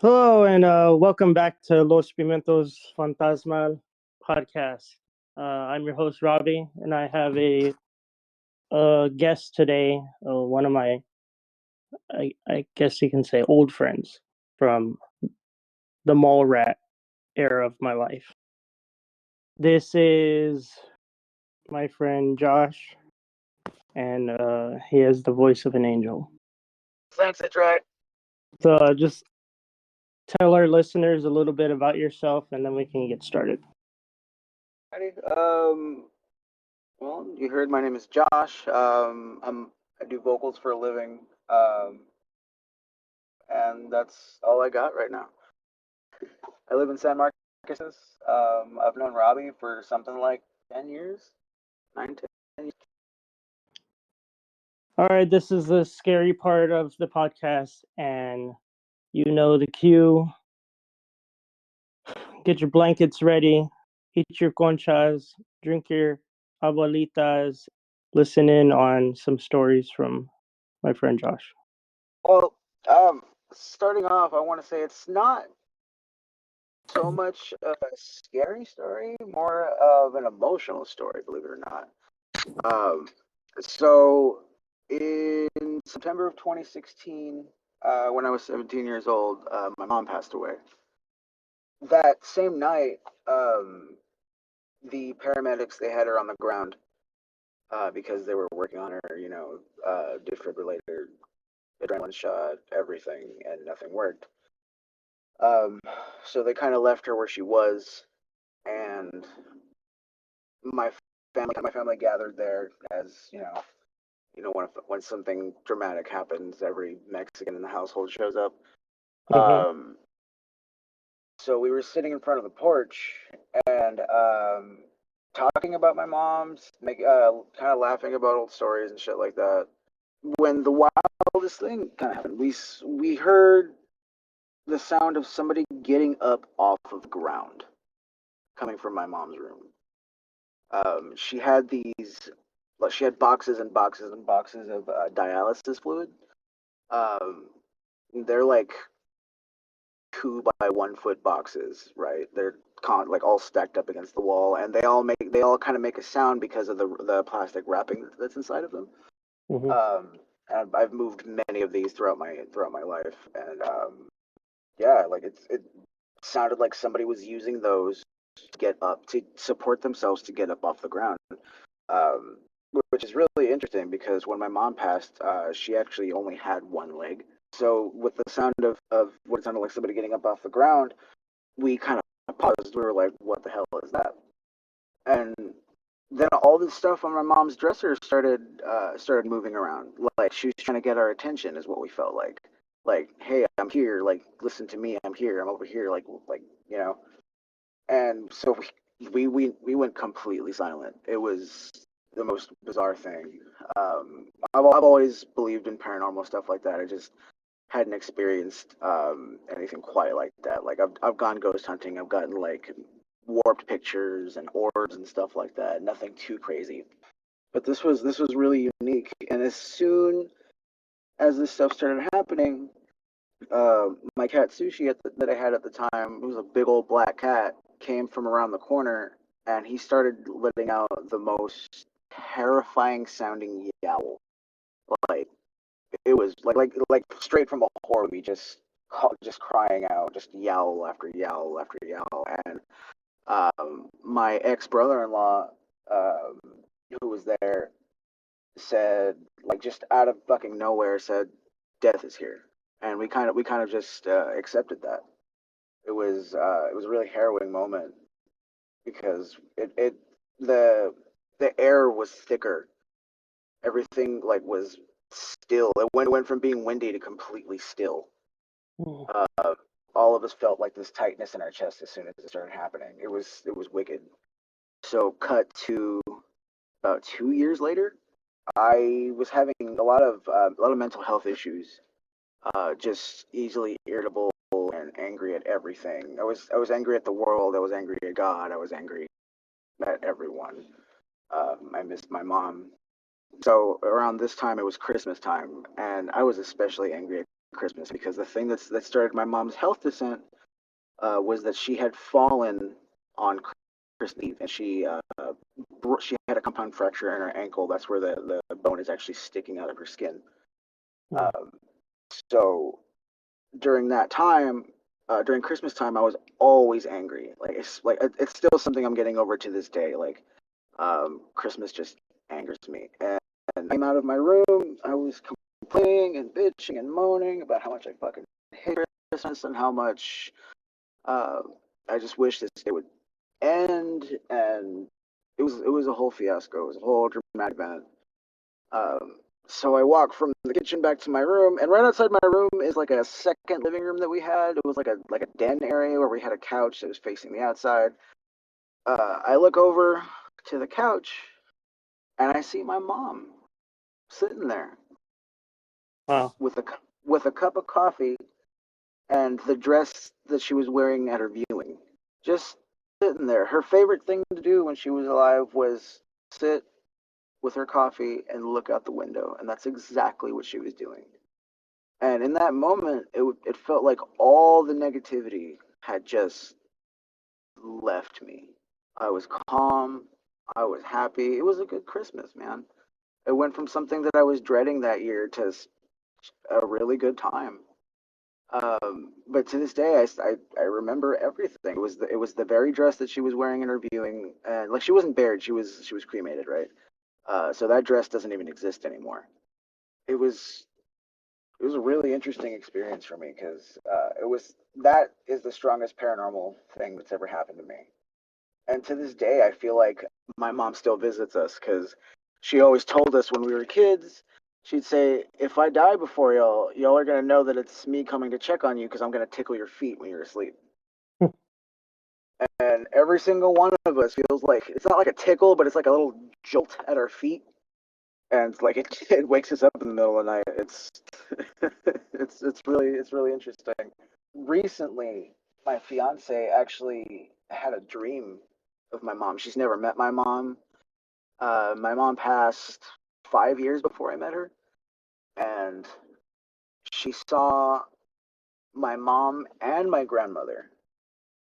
Hello, and welcome back to Los Pimentos Fantasmal podcast. I'm your host, Robbie, and I have a guest today, one of my, I guess you can say, old friends from the mall rat era of my life. This is my friend Josh, and he has the voice of an angel. Thanks, that's right. So just tell our listeners a little bit about yourself, and then we can get started. Ready? Well, you heard my name is Josh. I do vocals for a living, and that's all I got right now. I live in San Marcos. I've known Robbie for something like 10 years, 9, 10 years. All right, this is the scary part of the podcast, and you know the cue. Get your blankets ready, eat your conchas, drink your abuelitas, listen in on some stories from my friend Josh. Well, um, starting off, I want to say it's not so much a scary story, more of an emotional story, believe it or not. Um, so in September of 2016, when I was 17 years old, my mom passed away. That same night, the paramedics they had her on the ground because they were working on her, defibrillator, adrenaline shot, everything, and nothing worked. Um, so they kind of left her where she was, and my my family gathered there as when something dramatic happens, every Mexican in the household shows up. Mm-hmm. Um, so we were sitting in front of the porch and talking about my mom's, kind of laughing about old stories and shit like that. When the wildest thing kind of happened, we heard the sound of somebody getting up off of the ground, coming from my mom's room. She had she had boxes and boxes and boxes of dialysis fluid. Um, they're like 2 by 1 foot boxes, right? They're like all stacked up against the wall, and they all kind of make a sound because of the plastic wrapping that's inside of them. Mm-hmm. And I've moved many of these throughout my life, and yeah, like it sounded like somebody was using those to get up to support themselves to get up off the ground. Um, which is really interesting because when my mom passed, she actually only had one leg. So with the sound of what sounded like somebody getting up off the ground, we kind of paused. We were like, "What the hell is that?" And then all this stuff on my mom's dresser started moving around. Like she was trying to get our attention, is what we felt like. Like, hey, I'm here. Like, listen to me. I'm here. I'm over here. Like you know. And so we went completely silent. It was the most bizarre thing. I've always believed in paranormal stuff like that. I just hadn't experienced anything quite like that. Like I've gone ghost hunting. I've gotten like warped pictures and orbs and stuff like that. Nothing too crazy. But this was really unique. And as soon as this stuff started happening, my cat Sushi that I had at the time, it was a big old black cat, came from around the corner, and he started letting out the most terrifying sounding yowl. Like it was like straight from a horror movie, just crying out, just yowl after yowl after yowl. And my ex brother-in-law, um, who was there, said, like, just out of fucking nowhere, said, "Death is here," and we kind of just accepted that. It was a really harrowing moment because it the air was thicker. Everything like was still. It went from being windy to completely still. Uh, all of us felt like this tightness in our chest as soon as it started happening. It was wicked. So cut to about 2 years later, I was having a lot of mental health issues. Just easily irritable and angry at everything. I was angry at the world. I was angry at God. I was angry at everyone. I missed my mom. So around this time, it was Christmas time, and I was especially angry at Christmas, because the thing that started my mom's health descent was that she had fallen on Christmas Eve, and she had a compound fracture in her ankle. That's where the bone is actually sticking out of her skin. Mm. Um, so during that time, during Christmas time, I was always angry. It's still something I'm getting over to this day. Christmas just angers me. And I came out of my room. I was complaining and bitching and moaning about how much I fucking hate Christmas and how much uh, I just wish this day would end. And it was a whole fiasco. It was a whole dramatic event. Um, so I walk from the kitchen back to my room, and right outside my room is like a second living room that we had. It was like a den area where we had a couch that was facing the outside. I look over to the couch, and I see my mom sitting there Wow. with a cup of coffee and the dress that she was wearing at her viewing. Just sitting there. Her favorite thing to do when she was alive was sit with her coffee and look out the window, and that's exactly what she was doing. And in that moment, it felt like all the negativity had just left me. I was calm. I was happy. It was a good Christmas, man. It went from something that I was dreading that year to a really good time. But to this day, I remember everything. It was the very dress that she was wearing in her viewing, and like she wasn't buried, she was cremated, right? So that dress doesn't even exist anymore. It was it was a really interesting experience for me because that is the strongest paranormal thing that's ever happened to me. And to this day, I feel like my mom still visits us because she always told us when we were kids. She'd say, "If I die before y'all are gonna know that it's me coming to check on you because I'm gonna tickle your feet when you're asleep." And every single one of us feels like it's not like a tickle, but it's like a little jolt at our feet, and it's like it wakes us up in the middle of the night. It's it's really interesting. Recently, my fiance actually had a dream of my mom. She's never met my mom. My mom passed 5 years before I met her, and she saw my mom and my grandmother,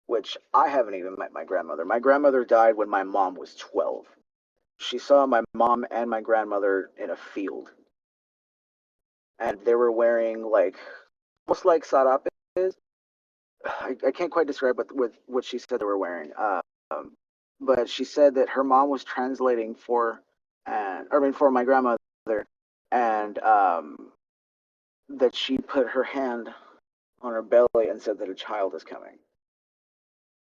which I haven't even met my grandmother. My grandmother died when my mom was 12. She saw my mom and my grandmother in a field, and they were wearing like almost like sarapes. I can't quite describe what she said they were wearing. But she said that her mom was translating for my grandmother, and that she put her hand on her belly and said that a child is coming.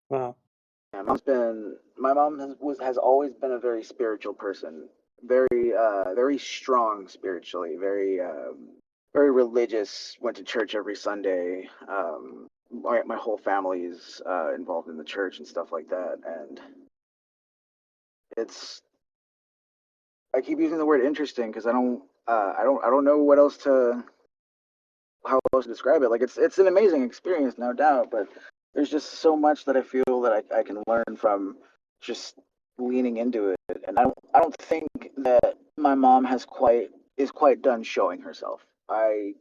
Wow. My mom has always been a very spiritual person, very strong spiritually, very religious. Went to church every Sunday. My whole family is involved in the church and stuff like that, and it's I keep using the word interesting because I don't know what else to how else to describe it. Like it's an amazing experience, no doubt, but there's just so much that I feel that I can learn from just leaning into it. And I don't think that my mom is quite done showing herself. I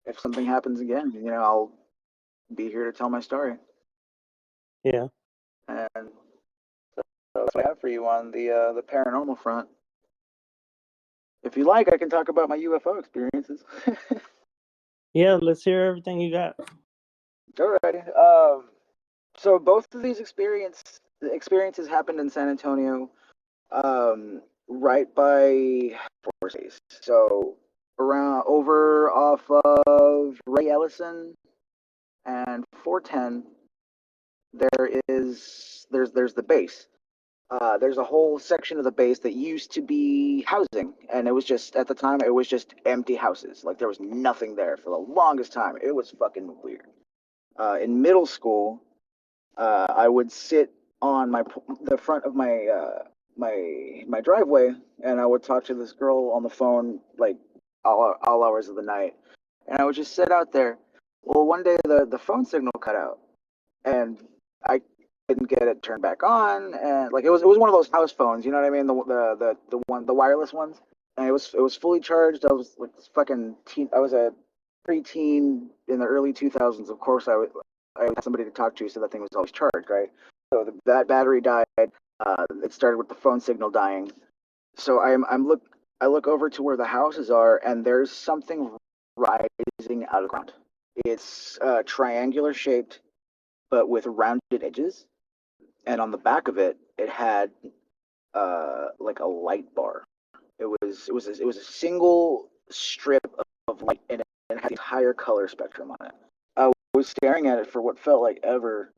If something happens again, I'll be here to tell my story. Yeah. And so that's what I have for you on the paranormal front. If you like, I can talk about my UFO experiences. Yeah. Let's hear everything you got. Alrighty. So both of these experiences happened in San Antonio, right by Force Base. So around over off of Ray Ellison and 410, there's the base. There's a whole section of the base that used to be housing, and it was just at the time it was just empty houses. Like there was nothing there for the longest time. It was fucking weird. In middle school, I would sit on the front of my driveway, and I would talk to this girl on the phone like all hours of the night, and I would just sit out there. Well, one day the phone signal cut out, and I didn't get it turned back on, and like it was one of those house phones, you know what I mean? The wireless ones, and it was fully charged. I was like this fucking teen. I was a preteen in the early 2000s, of course, I had somebody to talk to, so that thing was always charged, right? So that battery died. It started with the phone signal dying. So I look over to where the houses are, and there's something rising out of the ground. It's triangular shaped, but with rounded edges, and on the back of it, it had like a light bar. It was a single strip of light, and it had the entire color spectrum on it. I was staring at it for what felt like ever,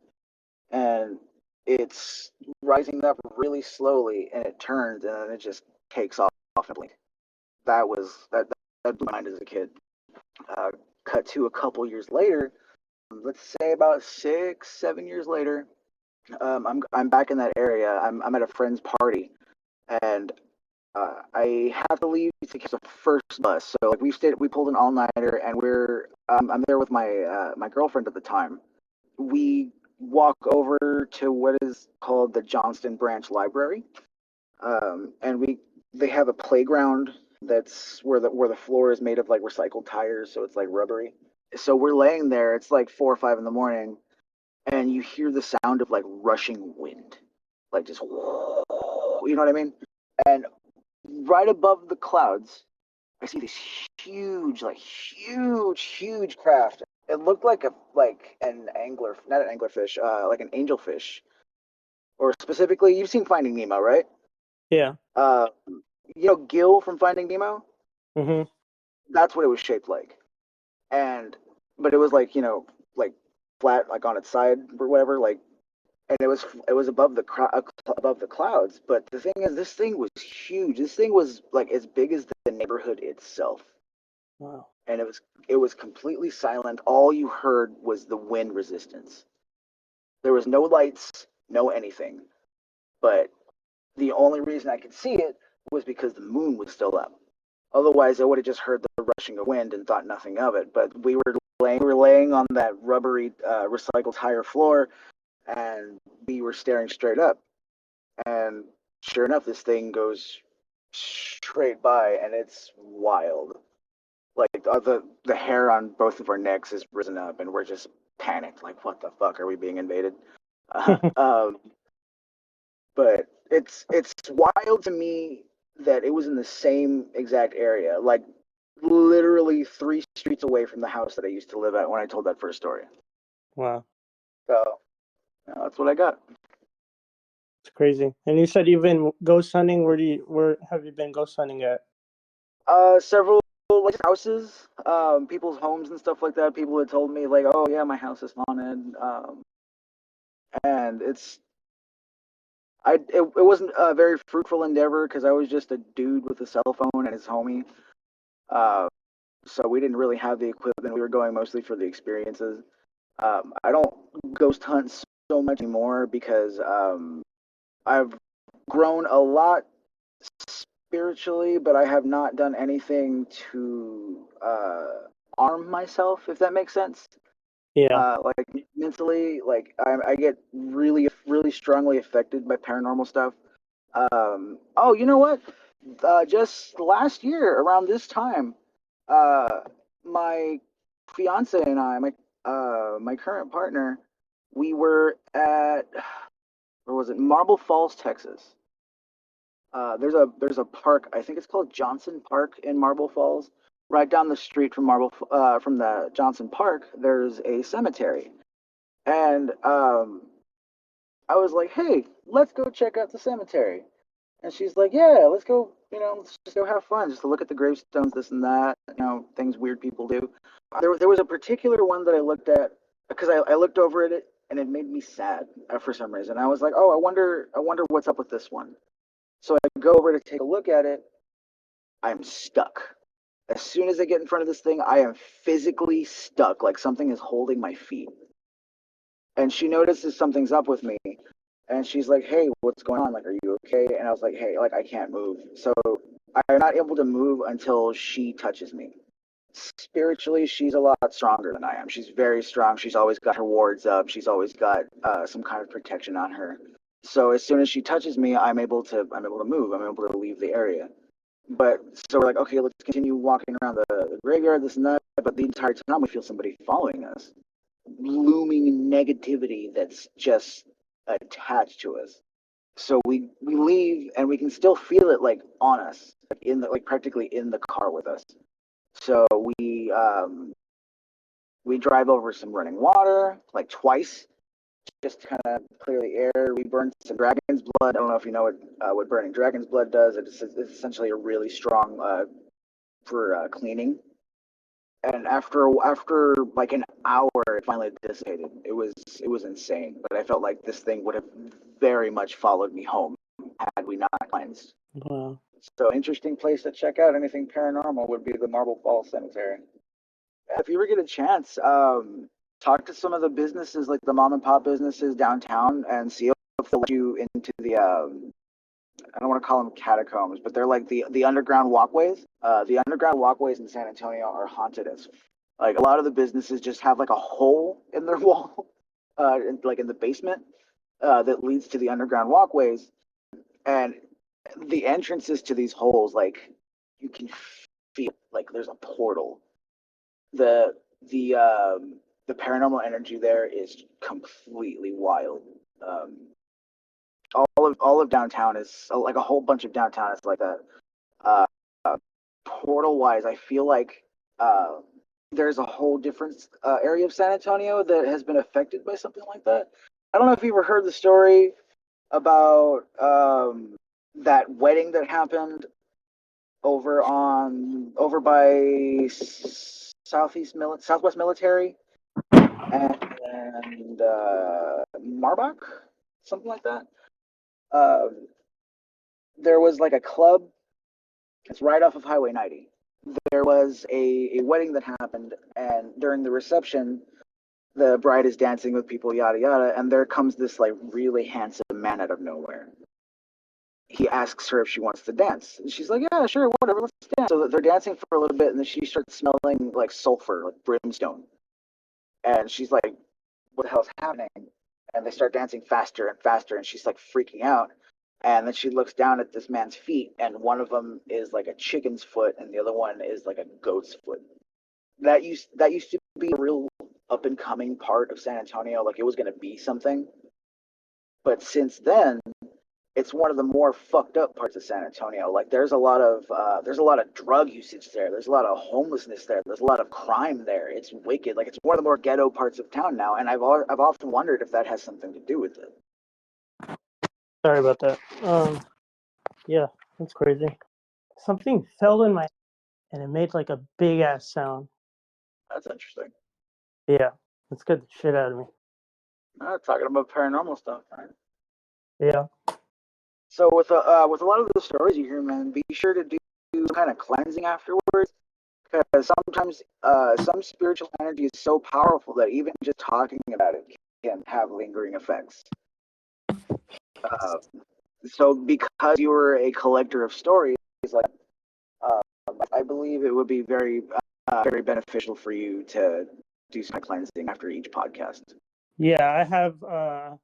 and it's rising up really slowly, and it turns, and then it just takes off in a blink. That blew my mind as a kid. Uh, Cut to a couple years later, let's say about 6, 7 years later. I'm back in that area. I'm at a friend's party, and I have to leave to catch the first bus. So like we pulled an all nighter, and I'm there with my girlfriend at the time. We walk over to what is called the Johnston Branch Library, and they have a playground that's where the floor is made of like recycled tires, so it's like rubbery. So we're laying there. It's like 4 or 5 in the morning, and you hear the sound of like rushing wind, like just you know what I mean? And right above the clouds, I see this huge craft. It looked like an angler, not an anglerfish, like an angelfish, or specifically, you've seen Finding Nemo, right? Yeah. Uh, you know Gil from Finding Nemo? Mm-hmm. That's what it was shaped like, and but it was like like flat, like on its side or whatever, like, and it was above the clouds. But the thing is, this thing was huge. This thing was like as big as the neighborhood itself, Wow. and it was completely silent. All you heard was the wind resistance. There was no lights, no anything. But the only reason I could see it was because the moon was still up. Otherwise, I would have just heard the rushing of wind and thought nothing of it. But we were laying on that rubbery recycled tire floor, and we were staring straight up. And sure enough, this thing goes straight by, and it's wild. Like the hair on both of our necks is risen up, and we're just panicked. Like, what the fuck, are we being invaded? Um, but it's wild to me that it was in the same exact area, like literally 3 streets away from the house that I used to live at when I told that first story. Wow. So that's what I got. It's crazy. And you said you've been ghost hunting. Where have you been ghost hunting at? Several like houses, people's homes and stuff like that. People had told me like, oh yeah, my house is haunted, and it wasn't a very fruitful endeavor because I was just a dude with a cell phone and his homie. Uh, so we didn't really have the equipment. We were going mostly for the experiences. I don't ghost hunt so much anymore because I've grown a lot spiritually, but I have not done anything to arm myself, if that makes sense. Yeah. Like mentally, like I get really strongly affected by paranormal stuff. Oh, you know what? Just last year around this time, uh, my fiance and my current partner, we were at, where was it? Marble Falls, Texas. There's a park. I think it's called Johnson Park in Marble Falls. Right down the street from from the Johnson Park, there's a cemetery, and I was like, "Hey, let's go check out the cemetery." And she's like, "Yeah, let's go. Let's just go have fun, just to look at the gravestones, this and that. Things weird people do." There was a particular one that I looked at because I looked over at it and it made me sad for some reason. I was like, "Oh, I wonder what's up with this one." So I go over to take a look at it. I'm stuck. As soon as I get in front of this thing, I am physically stuck, like something is holding my feet. And she notices something's up with me, and she's like, "Hey, what's going on? Like, are you okay?" And I was like, "Hey, like I can't move." So I'm not able to move until she touches me. Spiritually, she's a lot stronger than I am. She's very strong. She's always got her wards up. She's always got some kind of protection on her. So as soon as she touches me, I'm able to move. I'm able to leave the area. But so we're like, okay, let's continue walking around the graveyard, this and that. But the entire time we feel somebody following us, looming negativity that's just attached to us. So we leave and we can still feel it like on us, like in the like practically in the car with us. So we drive over some running water like twice, just to kind of clear the air. We burned some dragon's blood. I don't know if you know what burning dragon's blood does. It's essentially a really strong for cleaning. And after like an hour, it finally dissipated. It was insane, but I felt like this thing would have very much followed me home had we not cleansed. Wow. So, interesting place to check out anything paranormal would be the Marble Falls Cemetery. If you ever get a chance, talk to some of the businesses, like the mom and pop businesses downtown, and see if they'll let you into the. I don't want to call them catacombs, but they're like the underground walkways. The underground walkways in San Antonio are haunted as like a lot of the businesses just have like a hole in their wall, like in the basement, that leads to the underground walkways, and the entrances to these holes, like you can feel like there's a portal. The the um, the paranormal energy there is completely wild. Um, all of downtown is like a whole bunch of downtown is like that. Uh, Portal wise, I feel like uh, there's a whole different area of San Antonio that has been affected by something like that. I don't know if you ever heard the story about that wedding that happened over by Southwest Military and Marbach, something like that. Um, there was like a club. It's right off of Highway 90. There was a wedding that happened, and during the reception, the bride is dancing with people, yada yada, and there comes this like really handsome man out of nowhere. He asks her if she wants to dance, and she's like, "Yeah, sure, whatever, let's dance." So they're dancing for a little bit, and then she starts smelling like sulfur, like brimstone, and she's like, "What the hell is happening?" And they start dancing faster and faster, and she's like freaking out. And then she looks down at this man's feet, and one of them is like a chicken's foot, and the other one is like a goat's foot. That used to be a real up and coming part of San Antonio, like it was going to be something. But since then, it's one of the more fucked up parts of San Antonio. Like there's a lot of drug usage there. There's a lot of homelessness there. There's a lot of crime there. It's wicked. Like it's one of the more ghetto parts of town now. And I've often wondered if that has something to do with it. Sorry about that. Yeah, that's crazy. Something fell in my and it made like a big ass sound. That's interesting. Yeah, it scared the shit out of me. Talking about paranormal stuff, right? Yeah. So with a lot of the stories you hear, man, be sure to do some kind of cleansing afterwards, because sometimes some spiritual energy is so powerful that even just talking about it can have lingering effects. Uh, so because you were a collector of stories, like uh, I believe it would be very beneficial for you to do some cleansing after each podcast. Yeah, I have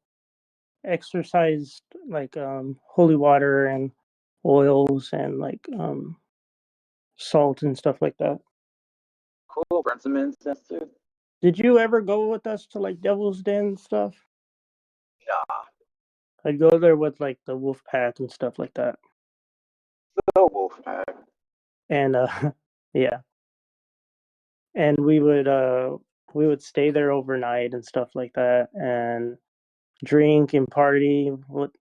exercised like holy water and oils and like salt and stuff like that. Cool, burn some incense too. Did you ever go with us to like Devil's Den stuff? Nah, I'd go there with like the wolf pack and stuff like that. the wolf pack. And yeah. And we would stay there overnight and stuff like that and drink and party what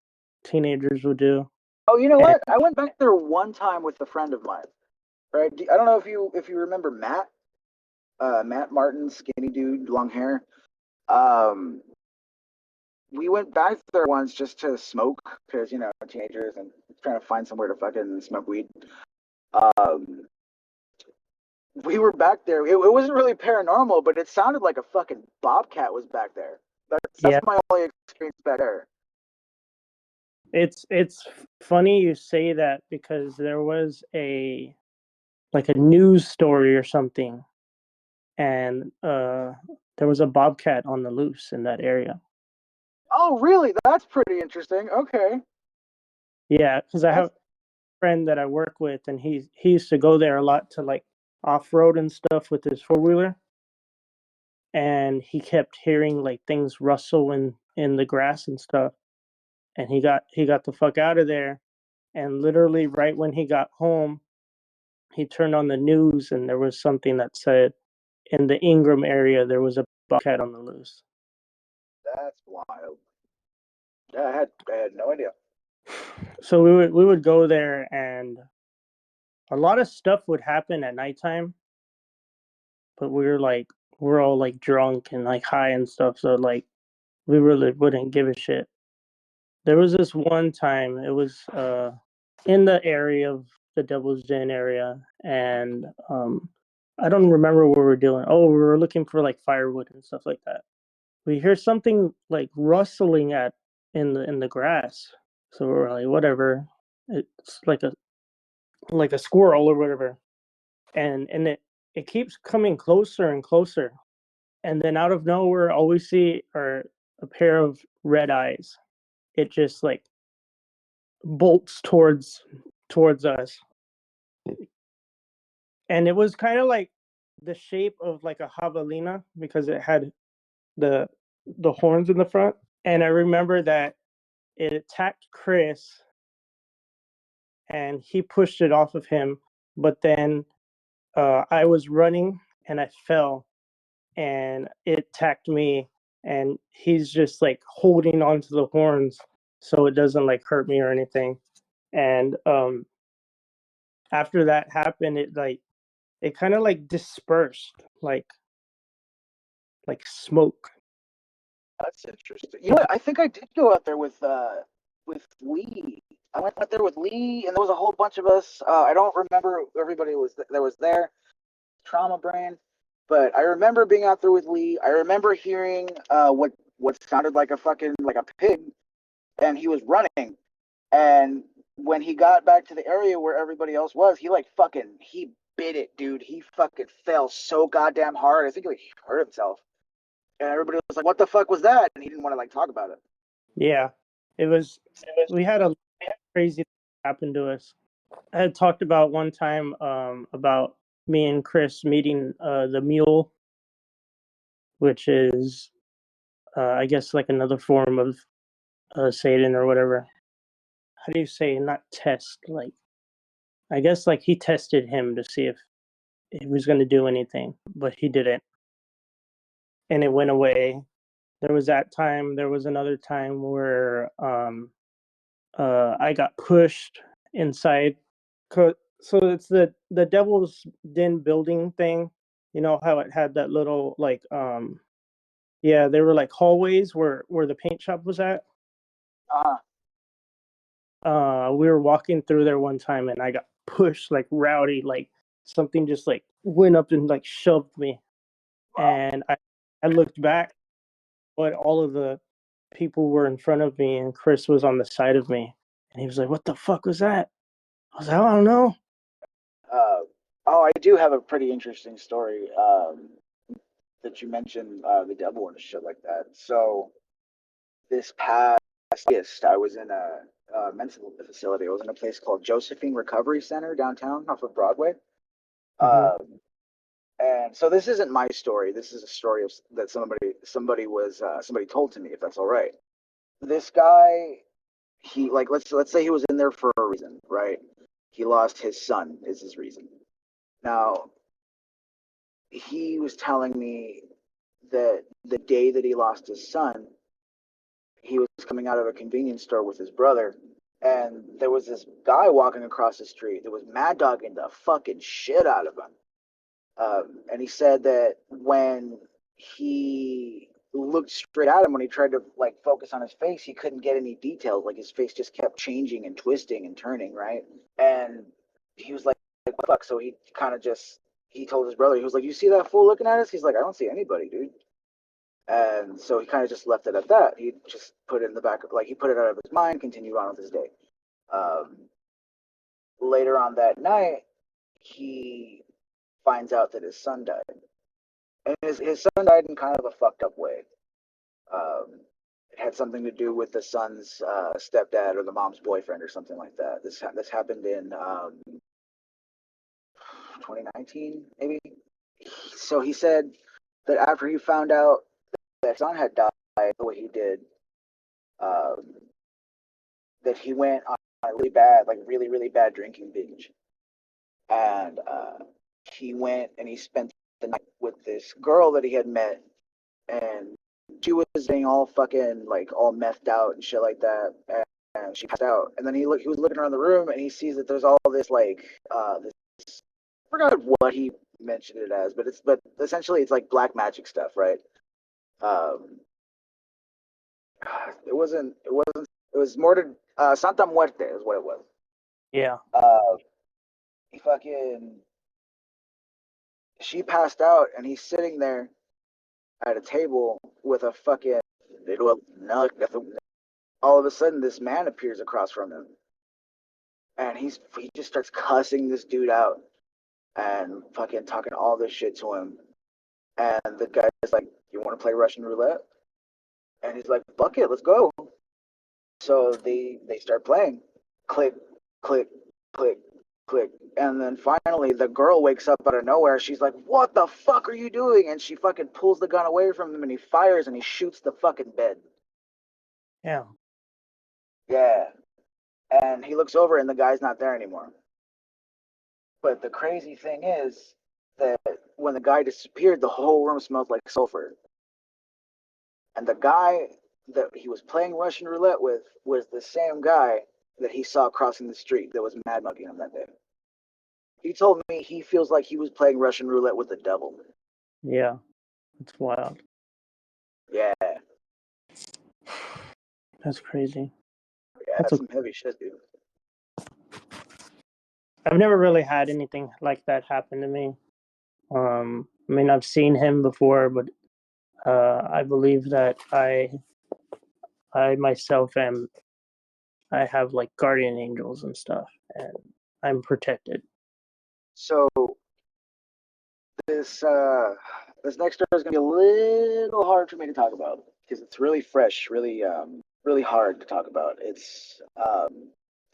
teenagers would do. Oh, you know And what? I went back there one time with a friend of mine. Right? I don't know if you remember Matt, Matt Martin, skinny dude, long hair. Um, we went back there once just to smoke because teenagers and trying to find somewhere to fucking smoke weed. Um, we were back there. It wasn't really paranormal, but it sounded like a fucking bobcat was back there. That's yeah, my only experience back there. it's funny you say that because there was a like a news story or something and there was a bobcat on the loose in that area. Oh, really? That's pretty interesting. Okay. Yeah, because I That's have friend that I work with, and he used to go there a lot to like off road and stuff with his 4-wheeler, and he kept hearing like things rustle in the grass and stuff, and he got the fuck out of there, and literally right when he got home, he turned on the news, and there was something that said in the Ingram area there was a bobcat on the loose. That's wild. Yeah, I had no idea. So we would go there, and a lot of stuff would happen at nighttime, but we're all like drunk and like high and stuff, so like we really wouldn't give a shit. There was this one time, it was in the area of the Devil's Den area, and I don't remember what we were doing. Oh, we were looking for like firewood and stuff like that. We hear something like rustling at in the grass. So we're like, whatever. It's like a squirrel or whatever. And it keeps coming closer and closer. And then out of nowhere, all we see are a pair of red eyes. It just like bolts towards us. And it was kind of like the shape of like a javelina because it had the the horns in the front. And I remember that it attacked Chris and he pushed it off of him. But then I was running and I fell and it attacked me. And he's just like holding onto the horns so it doesn't like hurt me or anything. And after that happened, it kind of like dispersed like smoke. That's interesting. You know what? I think I did go out there with Lee. I went out there with Lee, and there was a whole bunch of us. I don't remember everybody that was there. Trauma brain, but I remember being out there with Lee. I remember hearing what sounded like a fucking like a pig, and he was running. And when he got back to the area where everybody else was, he like fucking he bit it, dude. He fucking fell so goddamn hard. I think like he hurt himself. And everybody was like, "What the fuck was that?" And he didn't want to like talk about it. Yeah, it was. We had a crazy thing happen to us. I had talked about one time about me and Chris meeting the mule, which is I guess like another form of Satan or whatever. How do you say not test? Like I guess like he tested him to see if he was going to do anything, but he didn't, and it went away. There was that time. There was another time where I got pushed inside. So it's the Devil's Den building thing. You know how it had that little like yeah, they were like hallways where the paint shop was at. Uh, We were walking through there one time and I got pushed like rowdy, like something just like went up and like shoved me. wow. And I looked back, but all of the people were in front of me and Chris was on the side of me. And he was like, "What the fuck was that?" I was like, "I don't know." Uh, oh, I do have a pretty interesting story that you mentioned the devil and shit like that. So this past August, I was in a mental facility. I was in a place called Josephine Recovery Center downtown off of Broadway. Hmm. Um, and so this isn't my story. This is a story that somebody told to me. If that's all right. This guy, he like let's say he was in there for a reason, right? He lost his son is his reason. Now he was telling me that the day that he lost his son, he was coming out of a convenience store with his brother, and there was this guy walking across the street that was mad dogging the fucking shit out of him. And he said that when he looked straight at him, when he tried to like focus on his face, he couldn't get any details. Like his face just kept changing and twisting and turning, right? And he was like what the fuck? So he kind of just he told his brother, he was like, "You see that fool looking at us?" He's like, "I don't see anybody, dude." And so he kind of just left it at that. He just put it in the back of like he put it out of his mind, continued on with his day. Um, Later on that night, he finds out that his son died, and his son died in kind of a fucked up way. Um, had something to do with the son's stepdad or the mom's boyfriend or something like that. This happened in 2019, maybe. So he said that after he found out that his son had died the way he did, um, that he went on a really bad, like really bad drinking binge, and he went and he spent the night with this girl that he had met, and she was being all fucking like all methed out and shit like that, and she passed out. And then he was looking around the room and he sees that there's all this like this, I forgot what he mentioned it as, but essentially it's like black magic stuff, right? Um, it was more to Santa Muerte is what it was. Yeah. He fucking she passed out and he's sitting there at a table with a fucking all of a sudden this man appears across from him and he just starts cussing this dude out and fucking talking all this shit to him. And the guy's like, "You want to play Russian roulette?" And he's like, "Fuck it, let's go." So they start playing. Click, click, click, click. And then finally the girl wakes up out of nowhere. She's like, "What the fuck are you doing?" And she fucking pulls the gun away from him and he fires and he shoots the fucking bed. Yeah. Yeah. And he looks over and the guy's not there anymore. But the crazy thing is that when the guy disappeared, the whole room smelled like sulfur. And the guy that he was playing Russian roulette with was the same guy that he saw crossing the street that was mad mugging him that day. He told me he feels like he was playing Russian roulette with the devil. Yeah. It's wild. Yeah. That's crazy. Yeah, that's some heavy shit, dude. I've never really had anything like that happen to me. I mean, I've seen him before, but I believe that I myself I have like guardian angels and stuff, and I'm protected. So this this next story is gonna be a little hard for me to talk about because it's really fresh, really hard to talk about. It's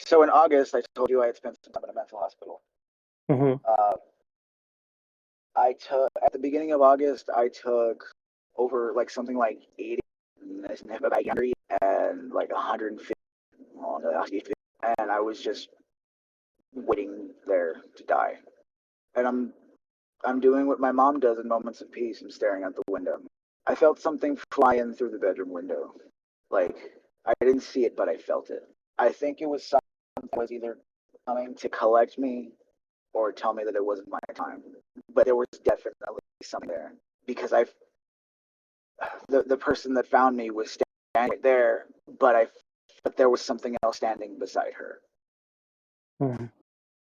so in August I told you I had spent some time in a mental hospital. Mm-hmm. I took at the beginning of August I took over like something like 80 and like 150 and I was just waiting there to die. And I'm doing what my mom does in moments of peace. I'm staring out the window. I felt something fly in through the bedroom window. Like I didn't see it, but I felt it. I think it was something that was either coming to collect me or tell me that it wasn't my time. But there was definitely something there because the person that found me was standing right there, but there was something else standing beside her. Mm-hmm.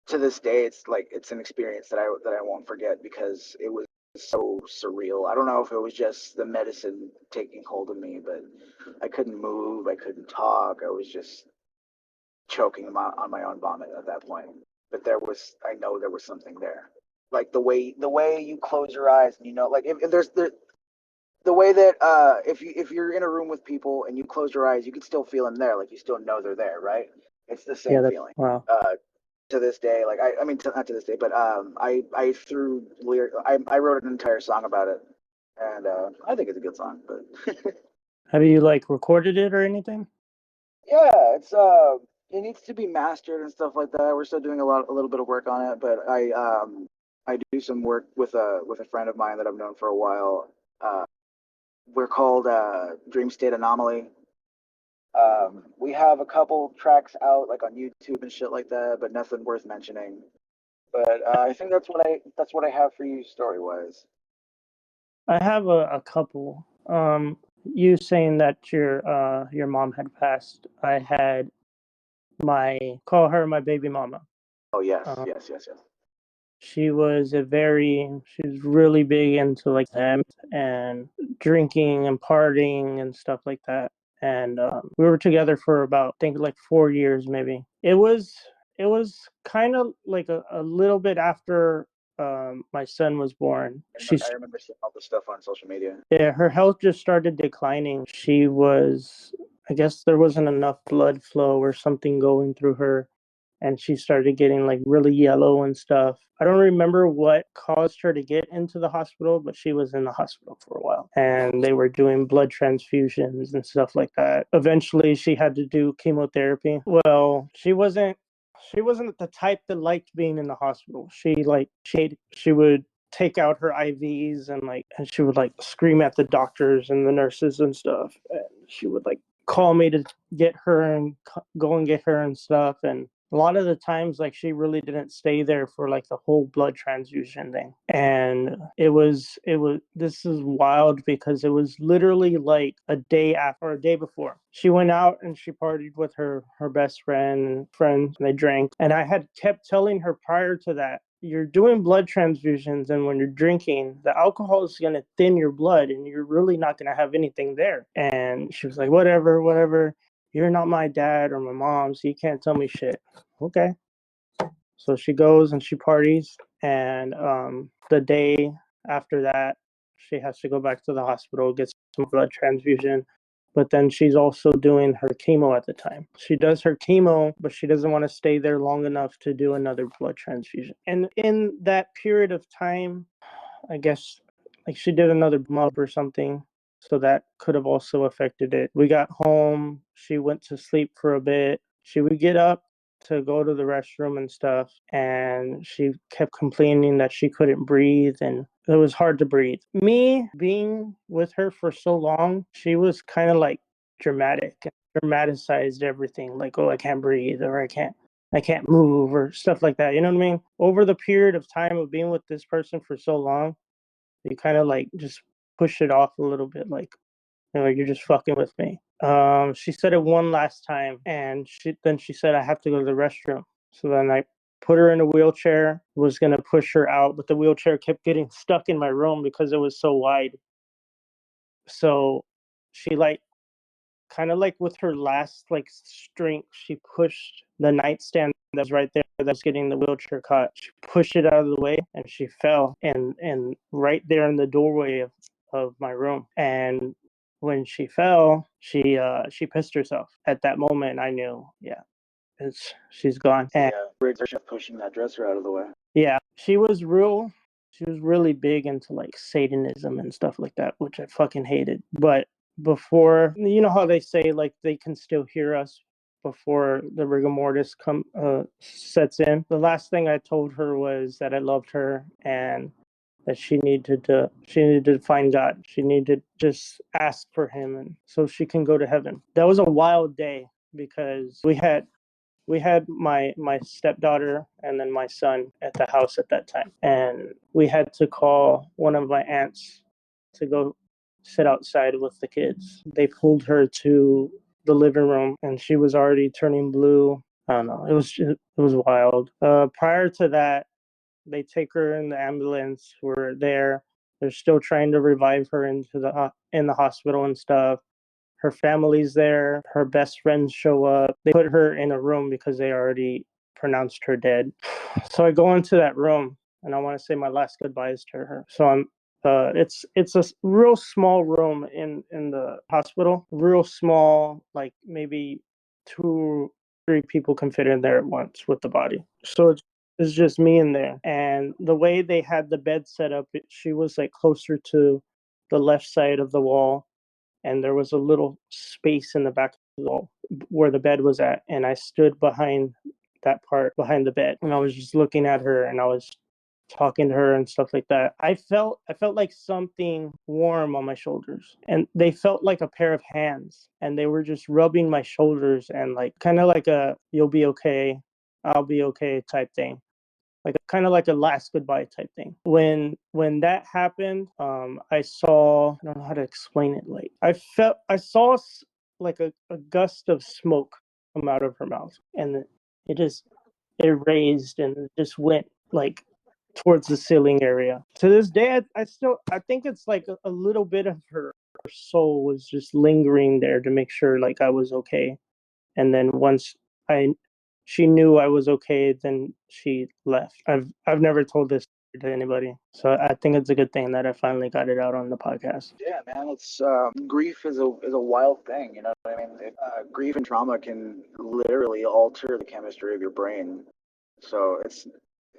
To this day, it's an experience that I won't forget because it was so surreal. I don't know if it was just the medicine taking hold of me, but I couldn't move, I couldn't talk, I was just choking on my own vomit at that point. But I know there was something there. Like the way you close your eyes and you know, like if there's the way that if you're in a room with people and you close your eyes, you can still feel them there, like you still know they're there, right? It's the Yeah. same feeling. Wow. To this day, like I mean, not to this day, but I threw lyric, I wrote an entire song about it, and I think it's a good song. But Have you like recorded it or anything? yeah, it needs to be mastered and stuff like that. We're still doing a little bit of work on it, but I do some work with a friend of mine that I've known for a while. We're called Dream State Anomaly. We have a couple tracks out like on YouTube and shit like that, but nothing worth mentioning. But I think that's what I have for you story wise. I have a couple. You saying that your mom had passed. I had call her my baby mama. Oh yes, Um, yes, yes, yes. she was she was really big into like them and drinking and partying and stuff like that. And we were together for about I think like 4 years maybe. It was kind of like a little bit after my son was born, I remember seeing all the stuff on social media. yeah, her health just started declining. She was, I guess there wasn't enough blood flow or something going through her, and she started getting like really yellow and stuff. I don't remember what caused her to get into the hospital, but she was in the hospital for a while, and they were doing blood transfusions and stuff like that. Eventually, she had to do chemotherapy. Well, she wasn't the type that liked being in the hospital. She would take out her IVs and she would like scream at the doctors and the nurses and stuff. And she would like call me to get her and go and get her and stuff. And a lot of the times like she really didn't stay there for like the whole blood transfusion thing. And it was this is wild because it was literally like a day after or a day before she went out and she partied with her best friends, and they drank. And I had kept telling her prior to that, you're doing blood transfusions, and when you're drinking, the alcohol is going to thin your blood and you're really not going to have anything there. And she was like, whatever, you're not my dad or my mom, so you can't tell me shit. Okay. So she goes and she parties, and the day after that, she has to go back to the hospital, get some blood transfusion. But then she's also doing her chemo at the time. She does her chemo, but she doesn't want to stay there long enough to do another blood transfusion. And in that period of time, I guess like she did another mob or something. So that could have also affected it. We got home, she went to sleep for a bit. She would get up to go to the restroom and stuff, and she kept complaining that she couldn't breathe and it was hard to breathe. Me being with her for so long, she was kind of like dramatic and dramatized everything, like, oh, I can't breathe or I can't move or stuff like that. You know what I mean? Over the period of time of being with this person for so long, you kind of like just push it off a little bit, like, you're just fucking with me. She said it one last time, and she said I have to go to the restroom. So then I put her in a wheelchair, was gonna push her out, but the wheelchair kept getting stuck in my room because it was so wide. So she like kind of like with her last like strength, she pushed the nightstand that was right there that was getting the wheelchair caught. She pushed it out of the way and she fell and right there in the doorway of my room. And when she fell, she pissed herself. At that moment, I knew, yeah, she's gone. And Yeah, Briggs are pushing that dresser out of the way. yeah, she was really big into like Satanism and stuff like that, which I fucking hated. But before, you know how they say like they can still hear us before the rigor mortis sets in. The last thing I told her was that I loved her and that she needed to find God. She needed to just ask for him and so she can go to heaven. That was a wild day because we had my stepdaughter and then my son at the house at that time, and we had to call one of my aunts to go sit outside with the kids. They pulled her to the living room and she was already turning blue. I don't know, it was wild. Prior to that, they take her in the ambulance. We're there, they're still trying to revive her in the hospital and stuff. Her family's there. Her best friends show up. They put her in a room because they already pronounced her dead. So I go into that room and I want to say my last goodbyes to her. So it's a real small room in the hospital. Real small, like maybe 2, 3 people can fit in there at once with the body. So it's just me in there. And the way they had the bed set up, she was like closer to the left side of the wall, and there was a little space in the back of the wall where the bed was at, and I stood behind that part behind the bed, and I was just looking at her and I was talking to her and stuff like that. I felt like something warm on my shoulders, and they felt like a pair of hands, and they were just rubbing my shoulders and like kind of like a you'll be okay, I'll be okay type thing, like kind of like a last goodbye type thing. When that happened, I saw, I don't know how to explain it. Like I saw like a gust of smoke come out of her mouth, and it raised and it just went like towards the ceiling area. To this day, I think it's like a little bit of her soul was just lingering there to make sure like I was okay. And then once I she knew I was okay, then she left. I've never told this to anybody. So I think it's a good thing that I finally got it out on the podcast. Yeah, man, it's grief is a wild thing. You know what I mean? Grief and trauma can literally alter the chemistry of your brain. So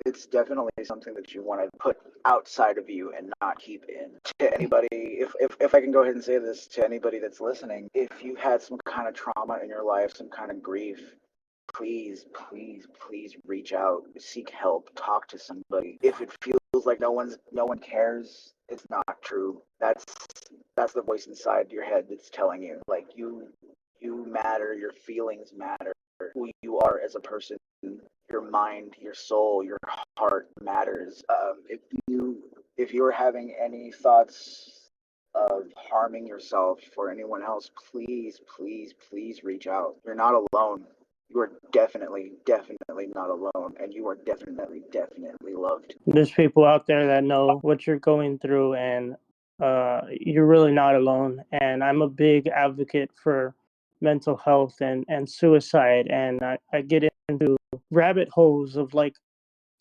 it's definitely something that you want to put outside of you and not keep in. To anybody, if I can go ahead and say this to anybody that's listening, if you had some kind of trauma in your life, some kind of grief, please, please, please reach out, seek help, talk to somebody. If it feels like no one cares, it's not true. That's the voice inside your head that's telling you, like, you matter, your feelings matter, who you are as a person, your mind, your soul, your heart matters. If you're having any thoughts of harming yourself or anyone else, please, please, please reach out. You're not alone. You are definitely, definitely not alone, and you are definitely, definitely loved. There's people out there that know what you're going through, and you're really not alone. And I'm a big advocate for mental health and suicide. And I get into rabbit holes of like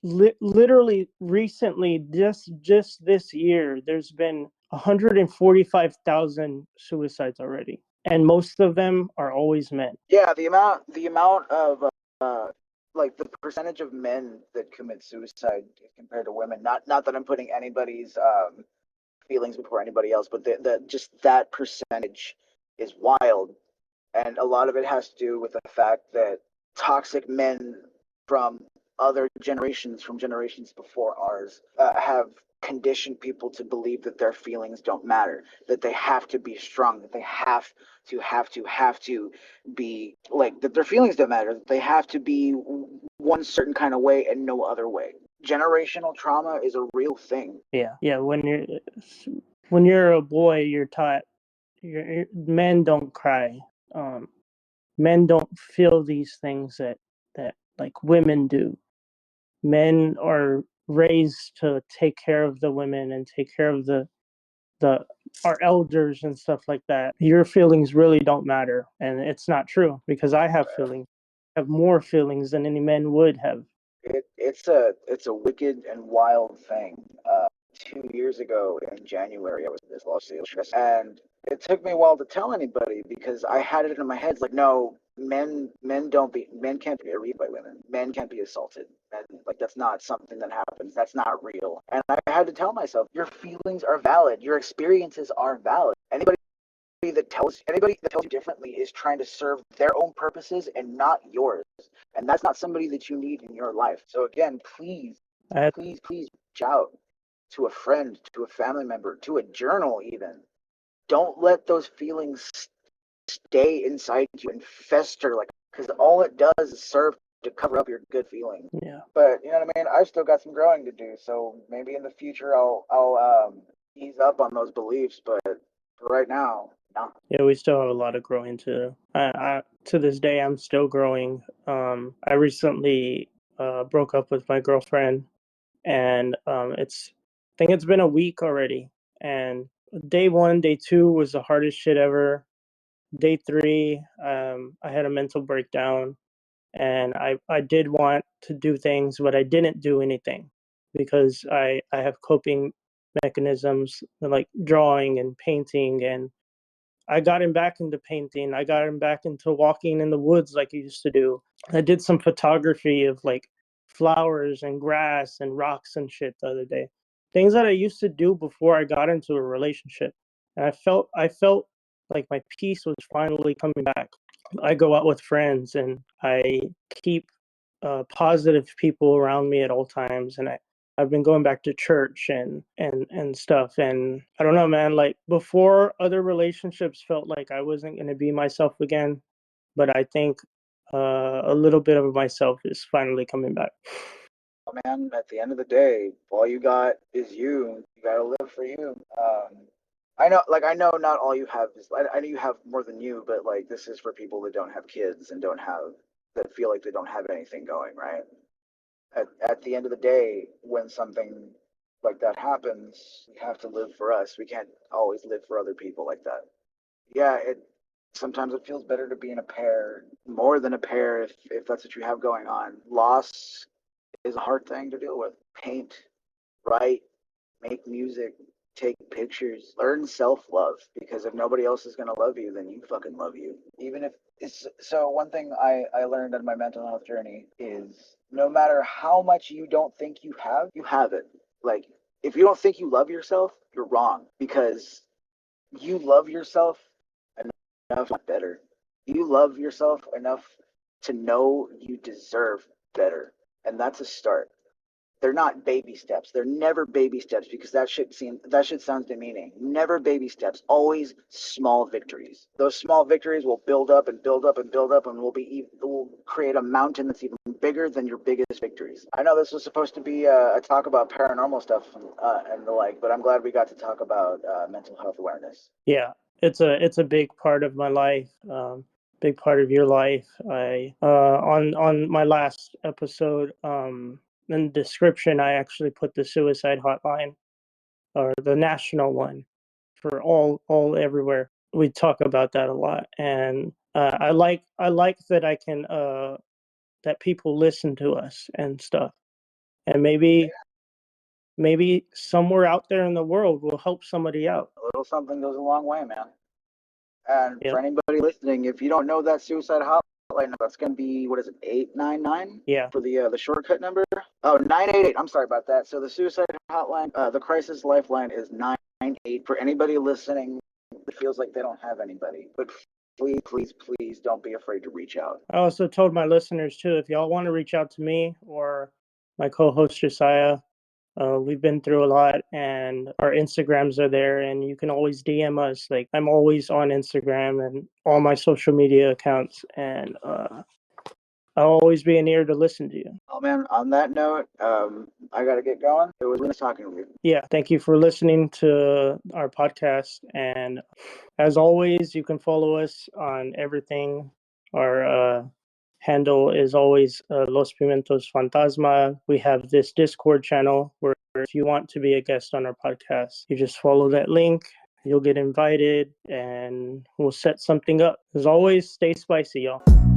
literally recently, just this year, there's been 145,000 suicides already, and most of them are always men. Yeah, the amount of uh, like the percentage of men that commit suicide compared to women. Not that I'm putting anybody's feelings before anybody else, but the just that percentage is wild, and a lot of it has to do with the fact that toxic men from other generations, from generations before ours, have conditioned people to believe that their feelings don't matter, that they have to be strong, that they have to be like that their feelings don't matter, that they have to be one certain kind of way and no other way. Generational trauma is a real thing. Yeah. When you're a boy, you're taught men don't cry. Um, Men don't feel these things that like women do. Men are raised to take care of the women and take care of the our elders and stuff like that. Your feelings really don't matter, and it's not true because I have feelings. I have more feelings than any men would have. It's a wicked and wild thing. 2 years ago in January, I was in this Los Angeles, and it took me a while to tell anybody because I had it in my head like, no, men can't be raped by women, men can't be assaulted, men, like that's not something that happens. That's not real. And I had to tell myself, your feelings are valid, your experiences are valid. Anybody that tells you differently is trying to serve their own purposes and not yours. And that's not somebody that you need in your life. So again, please, I had, please, please reach out to a friend, to a family member, to a journal even. Don't let those feelings stay inside you and fester, like, because all it does is serve to cover up your good feelings. yeah. But you know what I mean? I've still got some growing to do. So maybe in the future I'll ease up on those beliefs, but for right now, no. Yeah, we still have a lot of growing to do. To this day, I'm still growing. I recently broke up with my girlfriend, and I think it's been a week already. And day one, day two was the hardest shit ever. Day three, I had a mental breakdown, and I did want to do things, but I didn't do anything because I have coping mechanisms like drawing and painting, and I got him back into painting. I got him back into walking in the woods like he used to do. I did some photography of like flowers and grass and rocks and shit the other day. Things that I used to do before I got into a relationship. And I felt like my peace was finally coming back. I go out with friends and I keep positive people around me at all times, and I've been going back to church and stuff. And I don't know, man, like before, other relationships felt like I wasn't going to be myself again, but I think a little bit of myself is finally coming back. Oh, man, at the end of the day, all you got is you. You gotta live for you. I know not all you have is, I know you have more than you, but like this is for people that don't have kids and that feel like they don't have anything going, right? At the end of the day, when something like that happens, we have to live for us. We can't always live for other people like that. Yeah, it sometimes it feels better to be in a pair, more than a pair if that's what you have going on. Loss is a hard thing to deal with. Paint write, make music, take pictures, learn self love. Because if nobody else is gonna love you, then you fucking love you. Even if it's so. One thing I learned on my mental health journey is no matter how much you don't think you have it. Like if you don't think you love yourself, you're wrong because you love yourself enough better. You love yourself enough to know you deserve better, and that's a start. They're not baby steps. They're never baby steps because that shit sounds demeaning. Never baby steps. Always small victories. Those small victories will build up and build up and build up, and will create a mountain that's even bigger than your biggest victories. I know this was supposed to be a talk about paranormal stuff and the like, but I'm glad we got to talk about mental health awareness. Yeah, it's a big part of my life. Big part of your life. I on my last episode, in the description, I actually put the suicide hotline or the national one for all everywhere. We talk about that a lot, and I like that I can that people listen to us and stuff, and maybe somewhere out there in the world will help somebody out. A little something goes a long way, man. And Yeah, for anybody listening, if you don't know that suicide hotline, that's going to be, what is it, 899 yeah. for the shortcut number? Oh, 988. I'm sorry about that. So the suicide hotline, the crisis lifeline is 988 for anybody listening that feels like they don't have anybody. But please, please, please don't be afraid to reach out. I also told my listeners too, if y'all want to reach out to me or my co-host Josiah, we've been through a lot, and our Instagrams are there, and you can always DM us. Like I'm always on Instagram and all my social media accounts, and I'll always be an ear to listen to you. Oh, man, on that note, I got to get going. It was really nice talking with you. Yeah, thank you for listening to our podcast, and as always, you can follow us on everything. Our handle is always Los Pimentos Fantasma. We have this Discord channel where if you want to be a guest on our podcast, you just follow that link. You'll get invited and we'll set something up. As always, stay spicy, y'all.